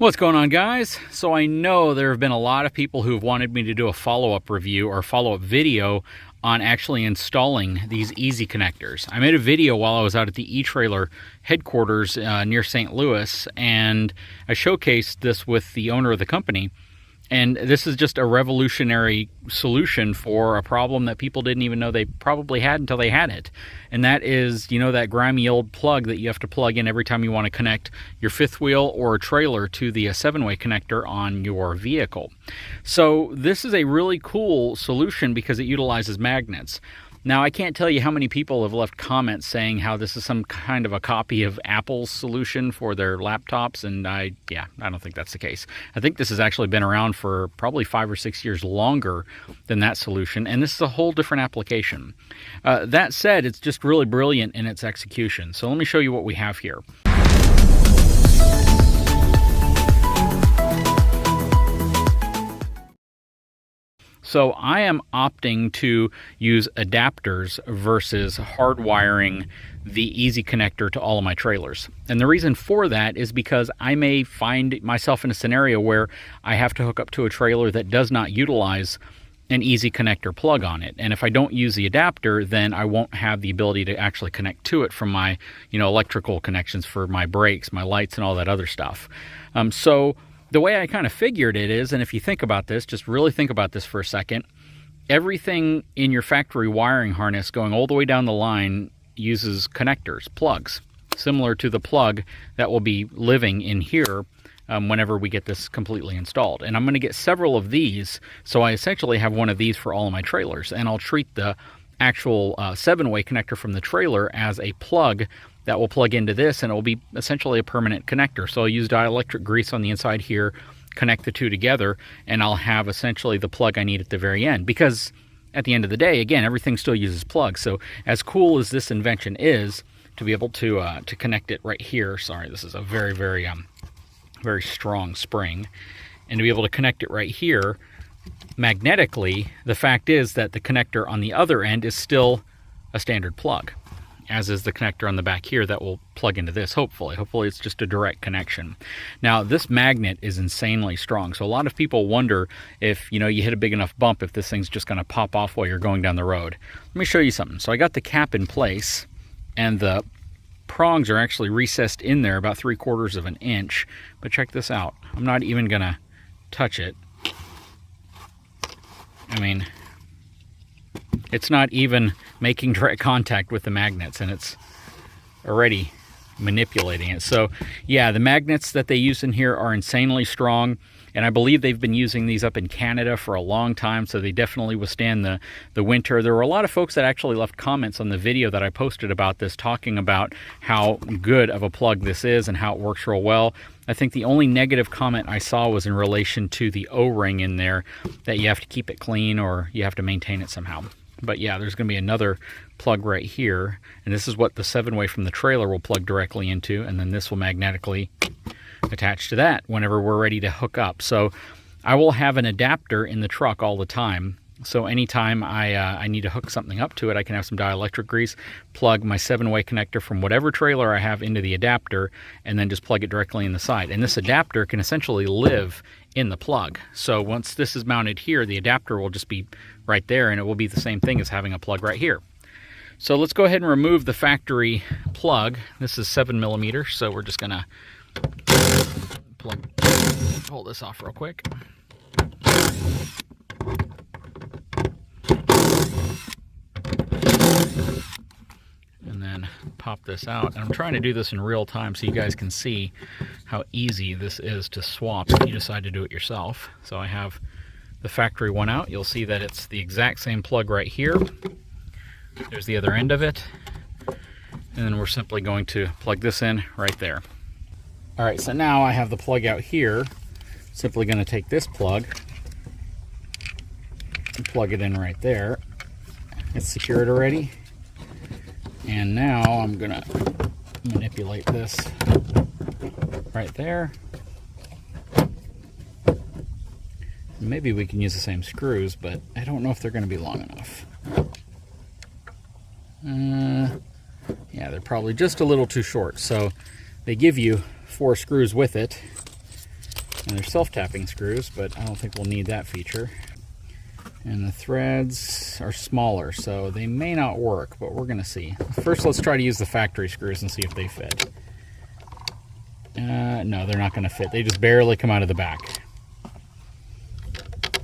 What's going on, guys? So I know there have been a lot of people who've wanted me to do a follow-up review or follow-up video on actually installing these EZConnectors. I made a video while I was out at the eTrailer headquarters near St. Louis, and I showcased this with the owner of the company. And this is just a revolutionary solution for a problem that people didn't even know they probably had until they had it. And that is, you know, that grimy old plug that you have to plug in every time you want to connect your fifth wheel or a trailer to the 7-way connector on your vehicle. So this is a really cool solution because it utilizes magnets. Now, I can't tell you how many people have left comments saying how this is some kind of a copy of Apple's solution for their laptops, and I don't think that's the case. I think this has actually been around for probably 5 or 6 years longer than that solution, and this is a whole different application. That said, it's just really brilliant in its execution. So let me show you what we have here. So I am opting to use adapters versus hardwiring the EZConnector to all of my trailers. And the reason for that is because I may find myself in a scenario where I have to hook up to a trailer that does not utilize an EZConnector plug on it. And if I don't use the adapter, then I won't have the ability to actually connect to it from my, electrical connections for my brakes, my lights, and all that other stuff. So the way I kind of figured it is, and if you think about this, just really think about this for a second, everything in your factory wiring harness going all the way down the line uses connectors, plugs, similar to the plug that will be living in here whenever we get this completely installed. And I'm going to get several of these, so I essentially have one of these for all of my trailers, and I'll treat the actual 7-way connector from the trailer as a plug that will plug into this, and it will be essentially a permanent connector. So I'll use dielectric grease on the inside here, connect the two together, and I'll have essentially the plug I need at the very end. Because at the end of the day, again, everything still uses plugs. So as cool as this invention is, to be able to connect it right here, sorry, this is a very, very, very strong spring, and to be able to connect it right here magnetically, the fact is that the connector on the other end is still a standard plug, as is the connector on the back here that will plug into this, hopefully. Hopefully it's just a direct connection. Now, this magnet is insanely strong, so a lot of people wonder if, you hit a big enough bump, if this thing's just going to pop off while you're going down the road. Let me show you something. So I got the cap in place, and the prongs are actually recessed in there about 3/4 of an inch. But check this out. I'm not even going to touch it. I mean, it's not even making direct contact with the magnets, and it's already manipulating it. So yeah, the magnets that they use in here are insanely strong, and I believe they've been using these up in Canada for a long time, so they definitely withstand the winter. There were a lot of folks that actually left comments on the video that I posted about this, talking about how good of a plug this is and how it works real well. I think the only negative comment I saw was in relation to the O-ring in there, that you have to keep it clean or you have to maintain it somehow. But yeah, there's going to be another plug right here, and this is what the 7-way from the trailer will plug directly into, and then this will magnetically attach to that whenever we're ready to hook up. So I will have an adapter in the truck all the time, so anytime I need to hook something up to it, I can have some dielectric grease, plug my 7-way connector from whatever trailer I have into the adapter, and then just plug it directly in the side. And this adapter can essentially live in the plug. So once this is mounted here, the adapter will just be right there, and it will be the same thing as having a plug right here. So let's go ahead and remove the factory plug. This is 7mm, so we're just gonna pull this off real quick. And then pop this out. And I'm trying to do this in real time so you guys can see how easy this is to swap if you decide to do it yourself. So I have the factory one out. You'll see that it's the exact same plug right here. There's the other end of it. And then we're simply going to plug this in right there. All right, so now I have the plug out here. Simply going to take this plug and plug it in right there. It's secured already. And now I'm going to manipulate this right there. Maybe we can use the same screws, but I don't know if they're going to be long enough. Yeah, they're probably just a little too short. So they give you 4 screws with it. And they're self-tapping screws, but I don't think we'll need that feature. And the threads are smaller, so they may not work, but we're gonna see. First, let's try to use the factory screws and see if they fit. No, they're not gonna fit. They just barely come out of the back.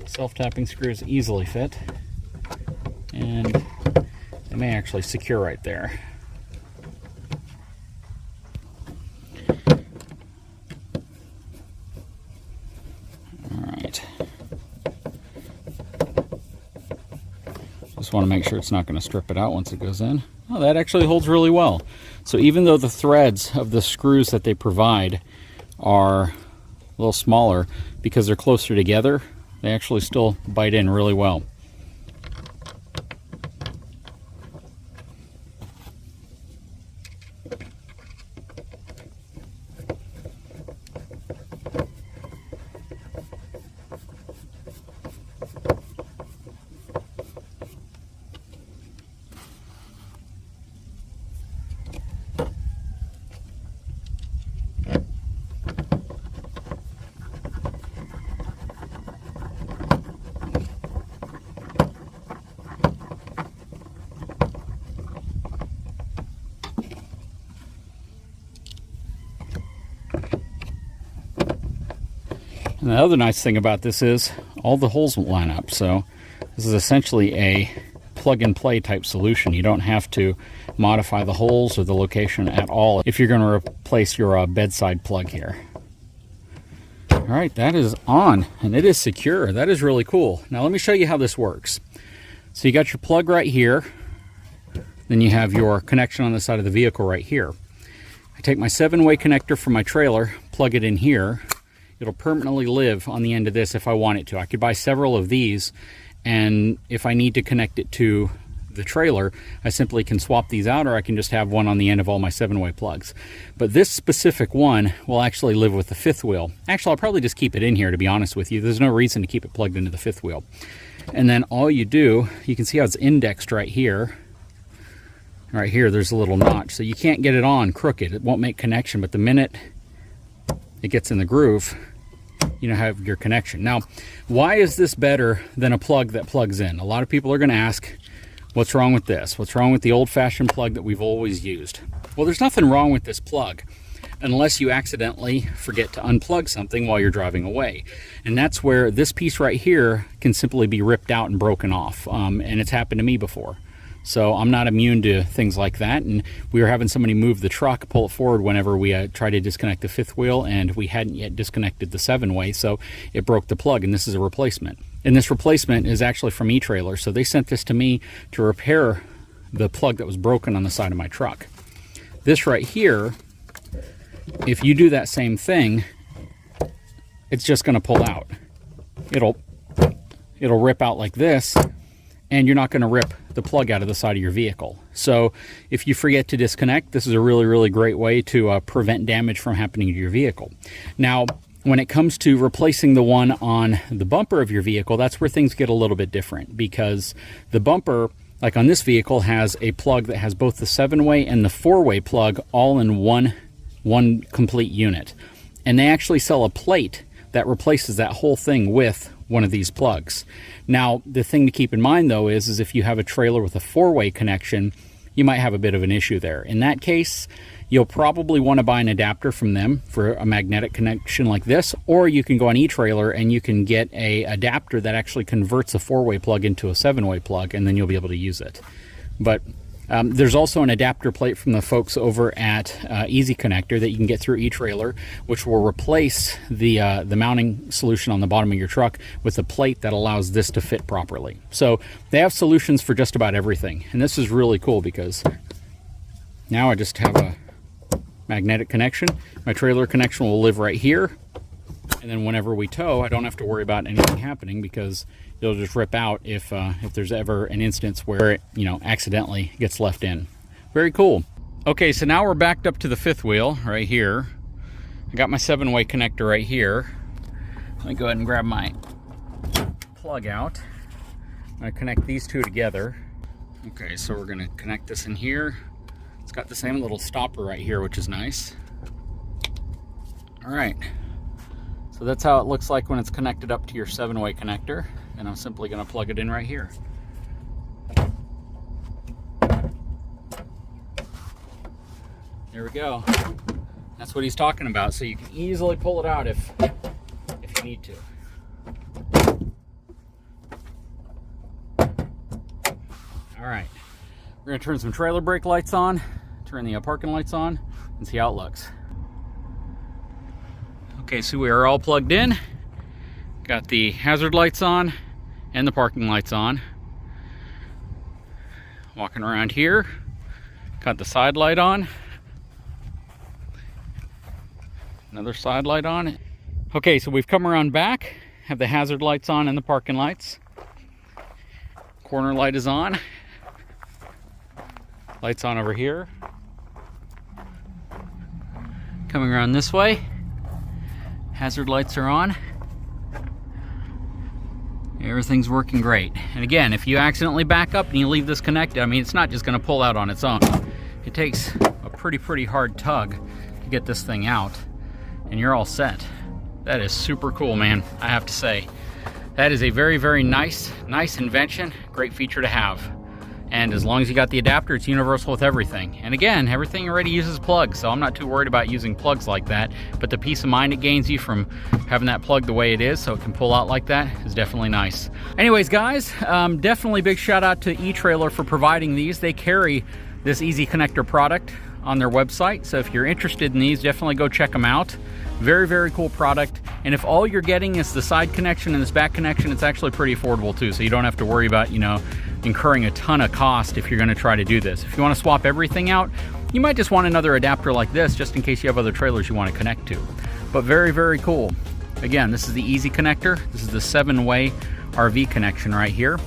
Self-tapping screws easily fit, and they may actually secure right there. Just want to make sure it's not going to strip it out once it goes in. Oh, that actually holds really well. So even though the threads of the screws that they provide are a little smaller, because they're closer together, they actually still bite in really well. And the other nice thing about this is all the holes will line up. So this is essentially a plug-and-play type solution. You don't have to modify the holes or the location at all if you're going to replace your bedside plug here. All right, that is on, and it is secure. That is really cool. Now let me show you how this works. So you got your plug right here. Then you have your connection on the side of the vehicle right here. I take my 7-way connector from my trailer, plug it in here. It'll permanently live on the end of this if I want it to. I could buy several of these, and if I need to connect it to the trailer, I simply can swap these out, or I can just have one on the end of all my 7-way plugs. But this specific one will actually live with the 5th wheel. Actually, I'll probably just keep it in here, to be honest with you. There's no reason to keep it plugged into the 5th wheel. And then all you do, you can see how it's indexed right here. Right here, there's a little notch. So you can't get it on crooked. It won't make connection, but the minute it gets in the groove, you have your connection. Now, why is this better than a plug that plugs in? A lot of people are going to ask, what's wrong with this? What's wrong with the old-fashioned plug that we've always used? Well, there's nothing wrong with this plug unless you accidentally forget to unplug something while you're driving away. And that's where this piece right here can simply be ripped out and broken off. And it's happened to me before. So I'm not immune to things like that. And we were having somebody move the truck, pull it forward whenever we tried to disconnect the 5th wheel, and we hadn't yet disconnected the 7-way, so it broke the plug, and this is a replacement. And this replacement is actually from eTrailer, so they sent this to me to repair the plug that was broken on the side of my truck. This right here, if you do that same thing, it's just going to pull out. It'll rip out like this, and you're not going to rip the plug out of the side of your vehicle. So if you forget to disconnect, this is a really, really great way to prevent damage from happening to your vehicle. Now, when it comes to replacing the one on the bumper of your vehicle, that's where things get a little bit different, because the bumper, like on this vehicle, has a plug that has both the 7-way and the 4-way plug all in one complete unit. And they actually sell a plate that replaces that whole thing with one of these plugs. Now, the thing to keep in mind, though, is if you have a trailer with a 4-way connection, you might have a bit of an issue there. In that case, you'll probably want to buy an adapter from them for a magnetic connection like this, or you can go on eTrailer and you can get a adapter that actually converts a 4-way plug into a 7-way plug, and then you'll be able to use it. But there's also an adapter plate from the folks over at EZConnector that you can get through eTrailer, which will replace the mounting solution on the bottom of your truck with a plate that allows this to fit properly. So they have solutions for just about everything. And this is really cool because now I just have a magnetic connection. My trailer connection will live right here. And then whenever we tow, I don't have to worry about anything happening because it'll just rip out if there's ever an instance where it, accidentally gets left in. Very cool. Okay, so now we're backed up to the 5th wheel right here. I got my 7-way connector right here. Let me go ahead and grab my plug out. I'm going to connect these two together. Okay, so we're going to connect this in here. It's got the same little stopper right here, which is nice. All right. So that's how it looks like when it's connected up to your 7-way connector. And I'm simply going to plug it in right here. There we go. That's what he's talking about. So you can easily pull it out if you need to. All right, we're gonna turn some trailer brake lights on, turn the parking lights on, and see how it looks. Okay, so we are all plugged in. Got the hazard lights on and the parking lights on. Walking around here, got the side light on. Another side light on. Okay, so we've come around back, have the hazard lights on and the parking lights. Corner light is on. Lights on over here. Coming around this way, hazard lights are on. Everything's working great. And again, if you accidentally back up and you leave this connected, I mean, it's not just gonna pull out on its own. It takes a pretty hard tug to get this thing out, and you're all set. That is super cool, man, I have to say. That is a very nice invention, great feature to have. And as long as you got the adapter, it's universal with everything. And again, everything already uses plugs, so I'm not too worried about using plugs like that. But the peace of mind it gains you from having that plug the way it is, so it can pull out like that, is definitely nice. Anyways, guys, definitely big shout out to eTrailer for providing these. They carry this EZConnector product on their website, so if you're interested in these, definitely go check them out. Very cool product. And if all you're getting is the side connection and this back connection, it's actually pretty affordable too, so you don't have to worry about, incurring a ton of cost if you're going to try to do this. If you want to swap everything out, you might just want another adapter like this just in case you have other trailers you want to connect to. But very cool. Again, this is the EZConnector. This is the 7-way RV connection right here.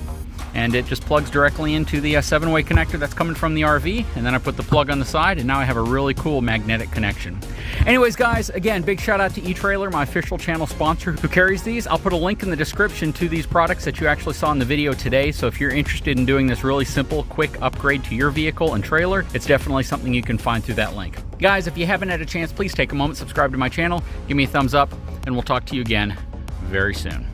And it just plugs directly into the 7-way connector that's coming from the RV, and then I put the plug on the side, and now I have a really cool magnetic connection. Anyways, guys, again, big shout out to eTrailer, my official channel sponsor who carries these. I'll put a link in the description to these products that you actually saw in the video today, so if you're interested in doing this really simple, quick upgrade to your vehicle and trailer, it's definitely something you can find through that link. Guys, if you haven't had a chance, please take a moment, subscribe to my channel, give me a thumbs up, and we'll talk to you again very soon.